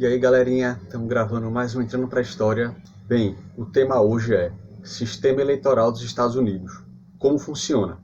E aí galerinha, estamos gravando mais um Entrando para a História. Bem, o tema hoje é Sistema Eleitoral dos Estados Unidos. Como funciona?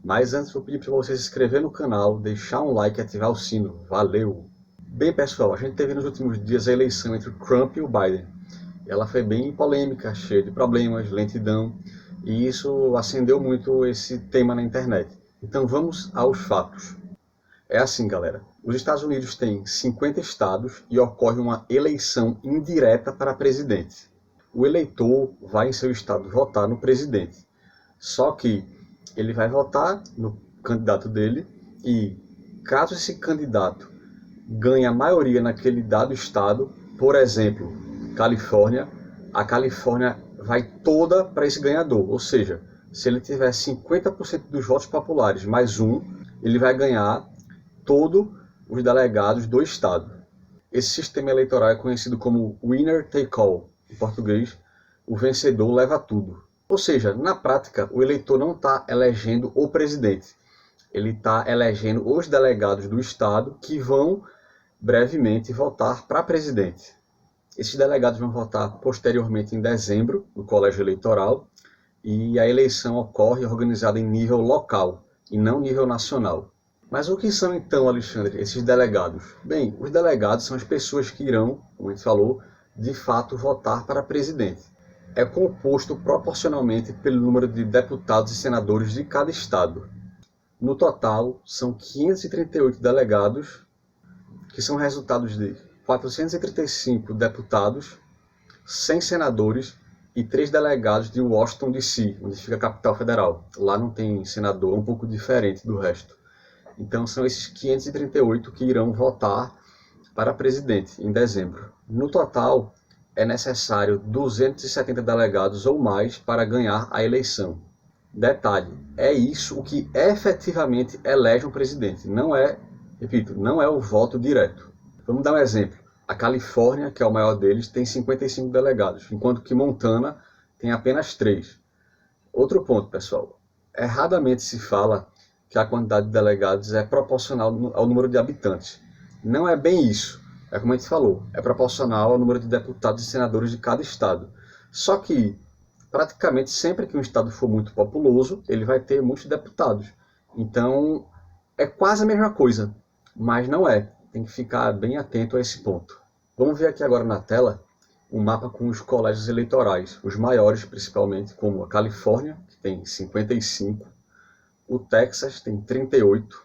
Mas antes vou pedir para vocês se inscrever no canal, deixar um like e ativar o sino. Valeu! Bem pessoal, a gente teve nos últimos dias a eleição entre o Trump e o Biden. Ela foi bem polêmica, cheia de problemas, lentidão, e isso acendeu muito esse tema na internet. Então vamos aos fatos. É assim, galera. Os Estados Unidos têm 50 estados e ocorre uma eleição indireta para presidente. O eleitor vai em seu estado votar no presidente. Só que ele vai votar no candidato dele e, caso esse candidato ganhe a maioria naquele dado estado, por exemplo, Califórnia, a Califórnia vai toda para esse ganhador. Ou seja, se ele tiver 50% dos votos populares mais um, ele vai ganhar todos os delegados do estado. Esse sistema eleitoral é conhecido como winner take all, em português, o vencedor leva tudo. Ou seja, na prática, o eleitor não está elegendo o presidente, ele está elegendo os delegados do estado que vão brevemente votar para presidente. Esses delegados vão votar posteriormente em dezembro, no colégio eleitoral, e a eleição ocorre organizada em nível local e não nível nacional. Mas o que são então, Alexandre, esses delegados? Bem, os delegados são as pessoas que irão, como a gente falou, de fato votar para presidente. É composto proporcionalmente pelo número de deputados e senadores de cada estado. No total, são 538 delegados, que são resultados de 435 deputados, 100 senadores e 3 delegados de Washington, D.C., onde fica a capital federal. Lá não tem senador, é um pouco diferente do resto. Então são esses 538 que irão votar para presidente em dezembro. No total, é necessário 270 delegados ou mais para ganhar a eleição. Detalhe, é isso o que efetivamente elege um presidente. Não é, repito, não é o voto direto. Vamos dar um exemplo. A Califórnia, que é o maior deles, tem 55 delegados, enquanto que Montana tem apenas 3. Outro ponto, pessoal. Erradamente se fala que a quantidade de delegados é proporcional ao número de habitantes. Não é bem isso. É como a gente falou, é proporcional ao número de deputados e senadores de cada estado. Só que, praticamente sempre que um estado for muito populoso, ele vai ter muitos deputados. Então, é quase a mesma coisa, mas não é. Tem que ficar bem atento a esse ponto. Vamos ver aqui agora na tela um mapa com os colégios eleitorais, os maiores principalmente, como a Califórnia, que tem 55, o Texas tem 38,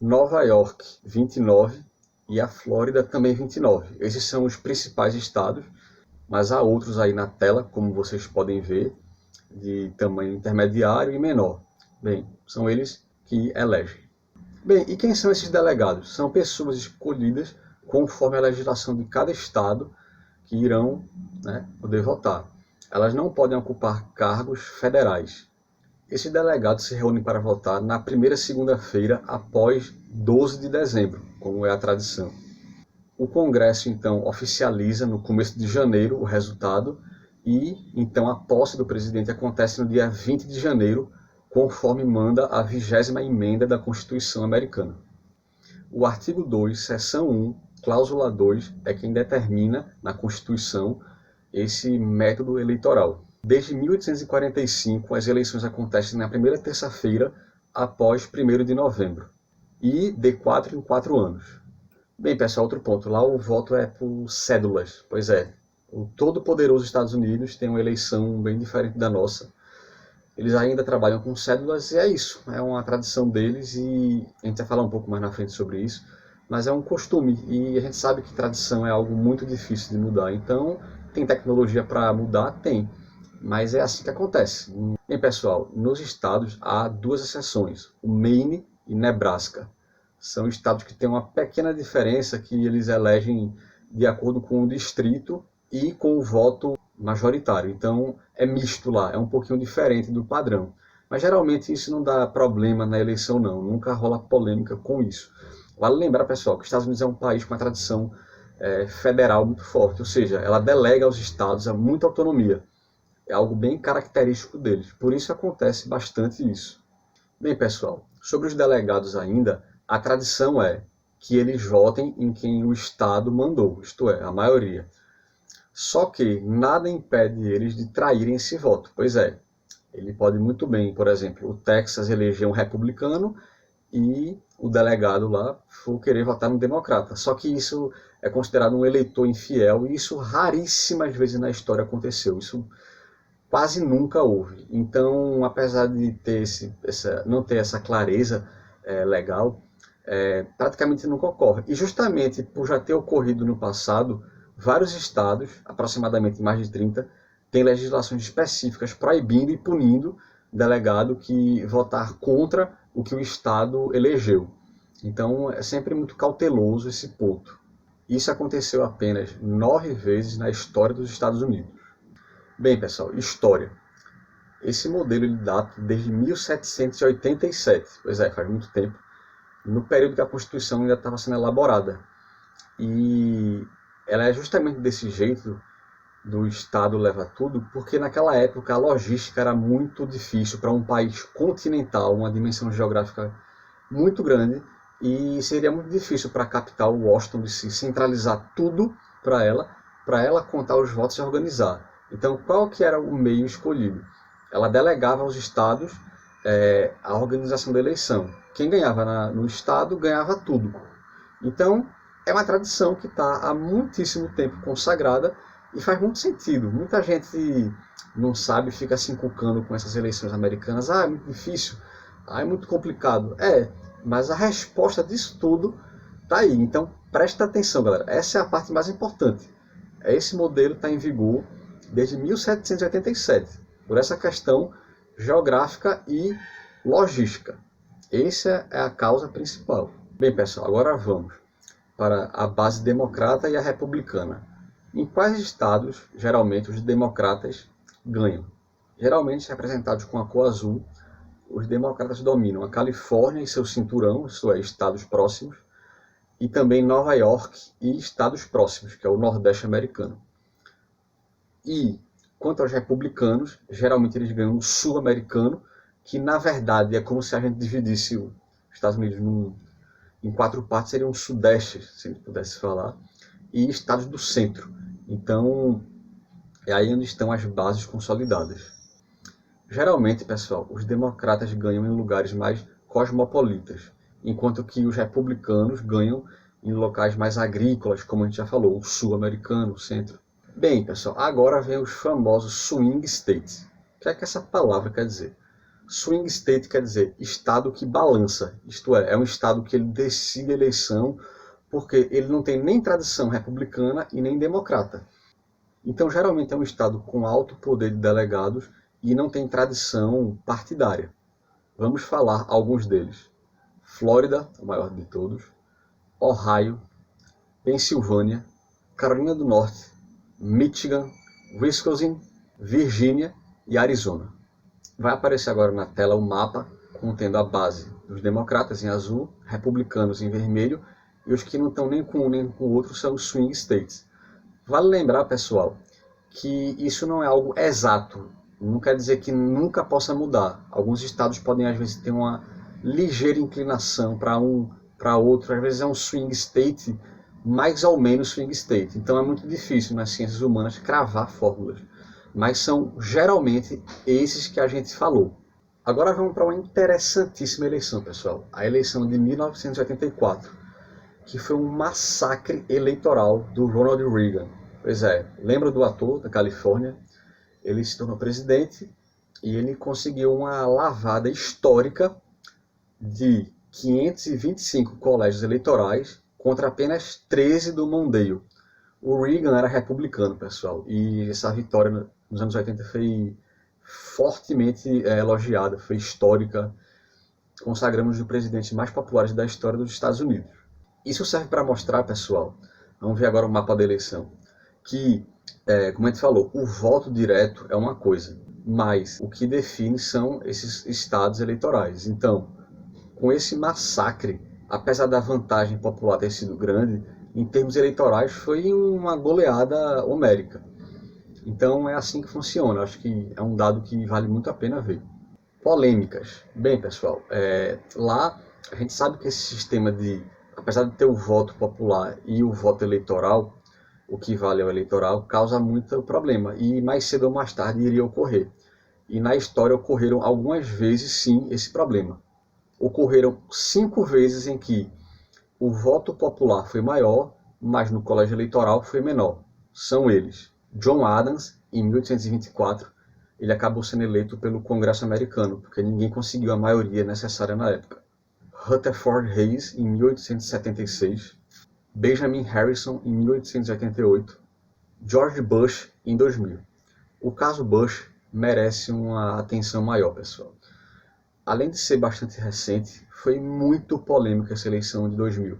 Nova York 29 e a Flórida também 29. Esses são os principais estados, mas há outros aí na tela, como vocês podem ver, de tamanho intermediário e menor. Bem, são eles que elegem. Bem, e quem são esses delegados? São pessoas escolhidas conforme a legislação de cada estado que irão, poder votar. Elas não podem ocupar cargos federais. Esses delegados se reúnem para votar na primeira segunda-feira após 12 de dezembro, como é a tradição. O Congresso, então, oficializa no começo de janeiro o resultado e, então, a posse do presidente acontece no dia 20 de janeiro, conforme manda a 20ª emenda da Constituição americana. O artigo 2, seção 1, cláusula 2, é quem determina na Constituição esse método eleitoral. Desde 1845, as eleições acontecem na primeira terça-feira após 1º de novembro, e de 4 em 4 anos. Bem, pessoal, outro ponto, lá o voto é por cédulas. Pois é, o todo-poderoso Estados Unidos tem uma eleição bem diferente da nossa. Eles ainda trabalham com cédulas e é isso, é uma tradição deles e a gente vai falar um pouco mais na frente sobre isso, mas é um costume e a gente sabe que tradição é algo muito difícil de mudar, então tem tecnologia para mudar? Tem. Mas é assim que acontece. Bem, pessoal, nos estados há 2 exceções, o Maine e Nebraska. São estados que têm uma pequena diferença, que eles elegem de acordo com o distrito e com o voto majoritário. Então, é misto lá, é um pouquinho diferente do padrão. Mas, geralmente, isso não dá problema na eleição, não. Nunca rola polêmica com isso. Vale lembrar, pessoal, que os Estados Unidos é um país com uma tradição federal muito forte. Ou seja, ela delega aos estados muita autonomia. É algo bem característico deles. Por isso acontece bastante isso. Bem, pessoal, sobre os delegados ainda, a tradição é que eles votem em quem o Estado mandou, isto é, a maioria. Só que nada impede eles de traírem esse voto. Pois é, ele pode muito bem, por exemplo, o Texas eleger um republicano e o delegado lá for querer votar no democrata. Só que isso é considerado um eleitor infiel e isso raríssimas vezes na história aconteceu. Isso quase nunca houve. Então, apesar de ter não ter essa clareza legal, praticamente nunca ocorre. E justamente por já ter ocorrido no passado, vários estados, aproximadamente mais de 30, têm legislações específicas proibindo e punindo delegado que votar contra o que o Estado elegeu. Então, é sempre muito cauteloso esse ponto. Isso aconteceu apenas 9 vezes na história dos Estados Unidos. Bem, pessoal, história. Esse modelo ele data desde 1787, pois é, faz muito tempo, no período que a Constituição ainda estava sendo elaborada. E ela é justamente desse jeito, do Estado leva tudo, porque naquela época a logística era muito difícil para um país continental, uma dimensão geográfica muito grande, e seria muito difícil para a capital, Washington, de se centralizar tudo para ela contar os votos e organizar. Então, qual que era o meio escolhido? Ela delegava aos estados a organização da eleição. Quem ganhava no estado ganhava tudo. Então, é uma tradição que está há muitíssimo tempo consagrada e faz muito sentido. Muita gente não sabe, fica se encucando com essas eleições americanas. Ah, é muito difícil, ah, é muito complicado. Mas a resposta disso tudo está aí. Então, presta atenção, galera. Essa é a parte mais importante. Esse modelo está em vigor desde 1787, por essa questão geográfica e logística. Essa é a causa principal. Bem, pessoal, agora vamos para a base democrata e a republicana. Em quais estados, geralmente, os democratas ganham? Geralmente representados com a cor azul, os democratas dominam a Califórnia e seu cinturão, isto é, estados próximos, e também Nova York e estados próximos, que é o Nordeste americano. E quanto aos republicanos, geralmente eles ganham o sul-americano, que na verdade é como se a gente dividisse os Estados Unidos em 4 partes, seria um sudeste, se a gente pudesse falar, e estados do centro. Então, é aí onde estão as bases consolidadas. Geralmente, pessoal, os democratas ganham em lugares mais cosmopolitas, enquanto que os republicanos ganham em locais mais agrícolas, como a gente já falou, o sul-americano, o centro. Bem, pessoal, agora vem os famosos swing states. O que é que essa palavra quer dizer? Swing state quer dizer estado que balança, isto é um estado que ele decide a eleição porque ele não tem nem tradição republicana e nem democrata. Então, geralmente é um estado com alto poder de delegados e não tem tradição partidária. Vamos falar alguns deles. Flórida, o maior de todos, Ohio, Pensilvânia, Carolina do Norte, Michigan, Wisconsin, Virgínia e Arizona. Vai aparecer agora na tela o mapa contendo a base dos democratas em azul, republicanos em vermelho, e os que não estão nem com um nem com o outro são os swing states. Vale lembrar, pessoal, que isso não é algo exato. Não quer dizer que nunca possa mudar. Alguns estados podem, às vezes, ter uma ligeira inclinação para um, para outro. Às vezes é um swing state, mais ou menos swing state. Então é muito difícil nas ciências humanas cravar fórmulas. Mas são geralmente esses que a gente falou. Agora vamos para uma interessantíssima eleição, pessoal. A eleição de 1984, que foi um massacre eleitoral do Ronald Reagan. Pois é, lembra do ator da Califórnia? Ele se tornou presidente e ele conseguiu uma lavada histórica de 525 colégios eleitorais contra apenas 13 do Mondale. O Reagan era republicano, pessoal, e essa vitória nos anos 80 foi fortemente elogiada, foi histórica. Consagramos o presidente mais popular da história dos Estados Unidos. Isso serve para mostrar, pessoal, vamos ver agora o mapa da eleição, que, como a gente falou, o voto direto é uma coisa, mas o que define são esses estados eleitorais. Então, com esse massacre, apesar da vantagem popular ter sido grande, em termos eleitorais foi uma goleada homérica. Então é assim que funciona, acho que é um dado que vale muito a pena ver. Polêmicas. Bem, pessoal, lá a gente sabe que esse sistema de apesar de ter o voto popular e o voto eleitoral, o que vale é o eleitoral, causa muito problema. E mais cedo ou mais tarde iria ocorrer. E na história ocorreram algumas vezes, sim, esse problema. Ocorreram 5 vezes em que o voto popular foi maior, mas no colégio eleitoral foi menor. São eles: John Adams, em 1824, ele acabou sendo eleito pelo Congresso americano, porque ninguém conseguiu a maioria necessária na época. Rutherford Hayes, em 1876, Benjamin Harrison, em 1888, George Bush, em 2000. O caso Bush merece uma atenção maior, pessoal. Além de ser bastante recente, foi muito polêmica essa eleição de 2000,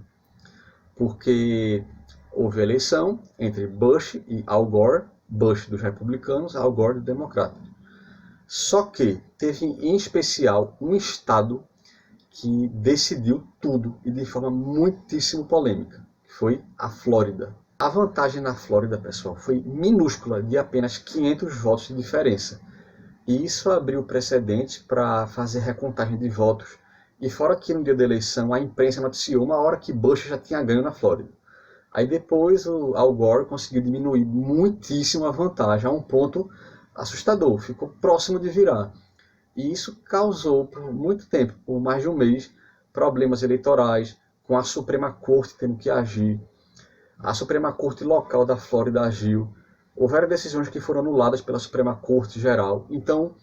porque houve eleição entre Bush e Al Gore, Bush dos republicanos, Al Gore dos democratas. Só que teve em especial um estado que decidiu tudo e de forma muitíssimo polêmica, que foi a Flórida. A vantagem na Flórida, pessoal, foi minúscula, de apenas 500 votos de diferença. E isso abriu precedente para fazer recontagem de votos. E fora que no dia da eleição a imprensa noticiou uma hora que Bush já tinha ganho na Flórida. Aí depois o Al Gore conseguiu diminuir muitíssimo a vantagem, a um ponto assustador, ficou próximo de virar. E isso causou por muito tempo, por mais de um mês, problemas eleitorais, com a Suprema Corte tendo que agir. A Suprema Corte local da Flórida agiu. Houveram decisões que foram anuladas pela Suprema Corte Geral. Então,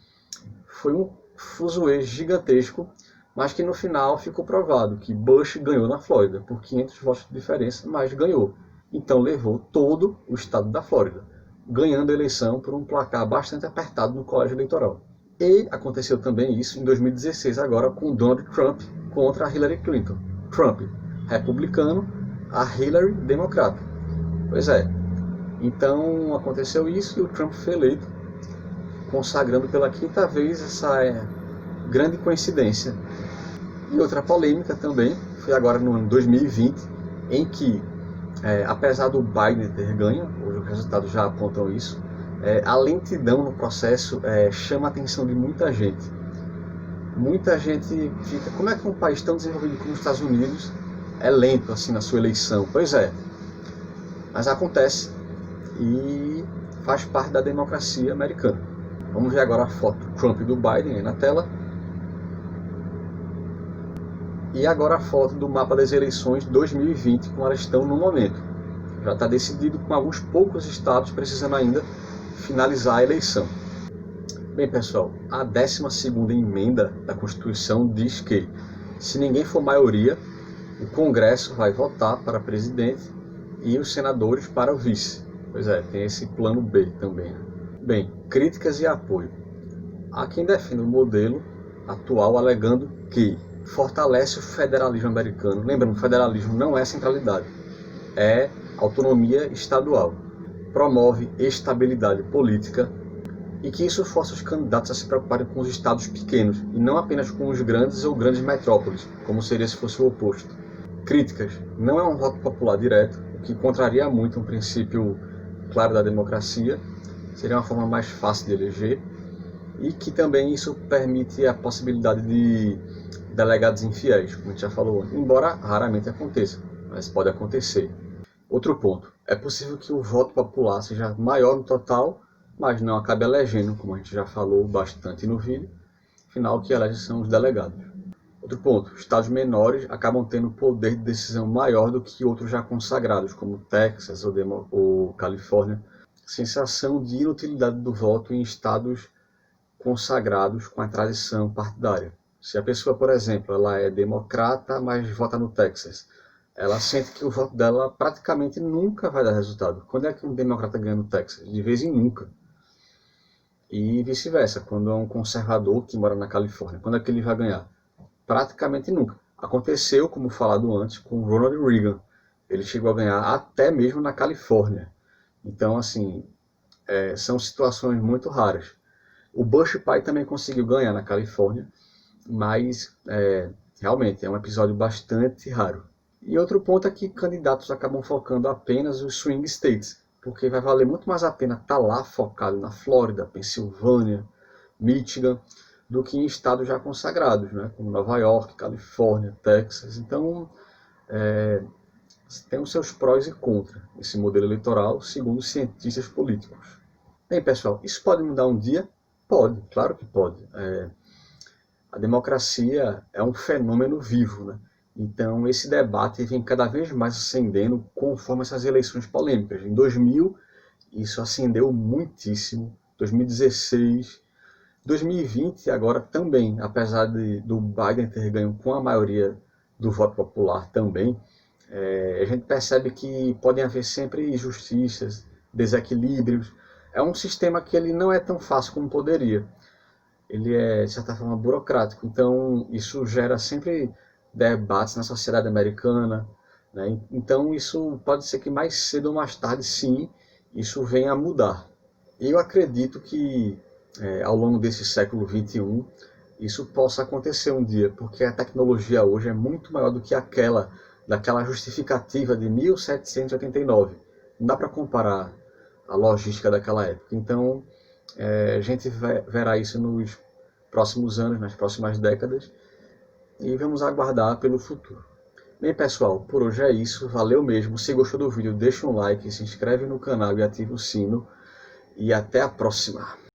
foi um fuzuê gigantesco, mas que no final ficou provado que Bush ganhou na Flórida por 500 votos de diferença, mas ganhou. Então, levou todo o estado da Flórida, ganhando a eleição por um placar bastante apertado no colégio eleitoral. E aconteceu também isso em 2016, agora com Donald Trump contra Hillary Clinton. Trump, republicano, a Hillary, democrata. Pois é. Então aconteceu isso e o Trump foi eleito, consagrando pela 5ª vez essa grande coincidência. E outra polêmica também foi agora no ano 2020, em que, apesar do Biden ter ganho, os resultados já apontam isso, a lentidão no processo chama a atenção de muita gente. Muita gente fica, como é que um país tão desenvolvido como os Estados Unidos é lento assim na sua eleição? Pois é, mas acontece e faz parte da democracia americana. Vamos ver agora a foto do Trump e do Biden aí na tela. E agora a foto do mapa das eleições 2020, como elas estão no momento. Já está decidido, com alguns poucos estados precisando ainda finalizar a eleição. Bem, pessoal, a 12ª emenda da Constituição diz que, se ninguém for maioria, o Congresso vai votar para presidente e os senadores para o vice. Pois é, tem esse plano B também. Bem, críticas e apoio. Há quem defenda o modelo atual alegando que fortalece o federalismo americano. Lembrando, o federalismo não é centralidade, é autonomia estadual. Promove estabilidade política e que isso força os candidatos a se preocuparem com os estados pequenos e não apenas com os grandes ou grandes metrópoles, como seria se fosse o oposto. Críticas. Não é um voto popular direto, o que contraria muito um princípio claro da democracia. Seria uma forma mais fácil de eleger e que também isso permite a possibilidade de delegados infiéis, como a gente já falou antes, embora raramente aconteça, mas pode acontecer. Outro ponto, é possível que o voto popular seja maior no total, mas não acabe elegendo, como a gente já falou bastante no vídeo, afinal o que elege são os delegados. Outro ponto, estados menores acabam tendo poder de decisão maior do que outros já consagrados, como Texas ou Califórnia. Sensação de inutilidade do voto em estados consagrados com a tradição partidária. Se a pessoa, por exemplo, ela é democrata, mas vota no Texas, ela sente que o voto dela praticamente nunca vai dar resultado. Quando é que um democrata ganha no Texas? De vez em nunca. E vice-versa, quando é um conservador que mora na Califórnia, quando é que ele vai ganhar? Praticamente nunca. Aconteceu, como falado antes, com Ronald Reagan. Ele chegou a ganhar até mesmo na Califórnia. Então, assim, são situações muito raras. O Bush pai também conseguiu ganhar na Califórnia, mas realmente é um episódio bastante raro. E outro ponto é que candidatos acabam focando apenas os swing states, porque vai valer muito mais a pena estar lá focado na Flórida, Pensilvânia, Michigan, do que em estados já consagrados, né, como Nova York, Califórnia, Texas. Então, tem os seus prós e contras, esse modelo eleitoral, segundo os cientistas políticos. Bem, pessoal, isso pode mudar um dia? Pode, claro que pode. A democracia é um fenômeno vivo, né? Então, esse debate vem cada vez mais ascendendo conforme essas eleições polêmicas. Em 2000, isso ascendeu muitíssimo. 2016, 2020 agora também, apesar do Biden ter ganho com a maioria do voto popular também, a gente percebe que podem haver sempre injustiças, desequilíbrios. É um sistema que ele não é tão fácil como poderia. Ele é, de certa forma, burocrático. Então, isso gera sempre debates na sociedade americana, né? Então, isso pode ser que mais cedo ou mais tarde, sim, isso venha a mudar. E eu acredito que, ao longo desse século XXI, isso possa acontecer um dia, porque a tecnologia hoje é muito maior do que daquela justificativa de 1789. Não dá para comparar a logística daquela época. Então, a gente verá isso nos próximos anos, nas próximas décadas, e vamos aguardar pelo futuro. Bem, pessoal, por hoje é isso. Valeu mesmo. Se gostou do vídeo, deixa um like, se inscreve no canal e ativa o sino. E até a próxima.